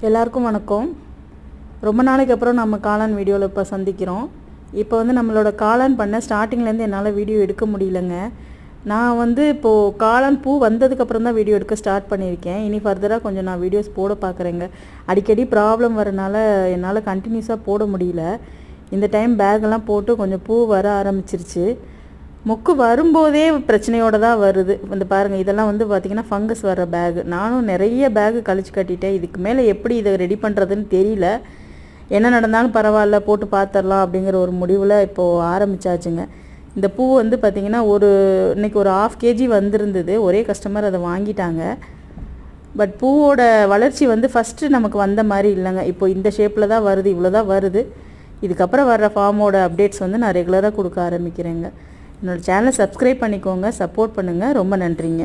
எல்லாருக்கும் வணக்கம். ரொம்ப நாளைக்கு அப்புறம் நம்ம காளான் வீடியோவில் இப்போ சந்திக்கிறோம். இப்போ வந்து நம்மளோட காளான் பண்ண ஸ்டார்டிங்லேருந்து என்னால் வீடியோ எடுக்க முடியலங்க. நான் வந்து இப்போது காளான் பூ வந்ததுக்கப்புறம் தான் வீடியோ எடுக்க ஸ்டார்ட் பண்ணியிருக்கேன். இனி ஃபர்தராக கொஞ்சம் நான் வீடியோஸ் போட பார்க்குறேங்க. அடிக்கடி ப்ராப்ளம் வரனால என்னால் கண்டினியூஸாக போட முடியல. இந்த டைம் பேக்கெல்லாம் போட்டு கொஞ்சம் பூ வர ஆரம்பிச்சிருச்சு. மொக்கு வரும்போதே பிரச்சனையோடு தான் வருது. இந்த பாருங்கள், இதெல்லாம் வந்து பார்த்திங்கன்னா ஃபங்கஸ் வர பேகு. நானும் நிறைய பேகு கழிச்சு கட்டிட்டேன். இதுக்கு மேலே எப்படி இதை ரெடி பண்ணுறதுன்னு தெரியல. என்ன நடந்தாலும் பரவாயில்ல, போட்டு பார்த்துடலாம் அப்படிங்கிற ஒரு முடிவில் இப்போது ஆரம்பித்தாச்சுங்க. இந்த பூ வந்து பார்த்திங்கன்னா இன்றைக்கி ஒரு 1/2 kg வந்திருந்தது. ஒரே கஸ்டமர் அதை வாங்கிட்டாங்க. பட் பூவோட வளர்ச்சி வந்து ஃபஸ்ட்டு நமக்கு வந்த மாதிரி இல்லைங்க. இப்போ இந்த ஷேப்பில் தான் வருது, இவ்வளோ தான் வருது. இதுக்கப்புறம் வர்ற ஃபார்மோட அப்டேட்ஸ் வந்து நான் ரெகுலராக கொடுக்க ஆரம்பிக்கிறேங்க. என்னோடய சேனலை சப்ஸ்கிரைப் பண்ணிக்கோங்க, சப்போர்ட் பண்ணுங்கள். ரொம்ப நன்றிங்க.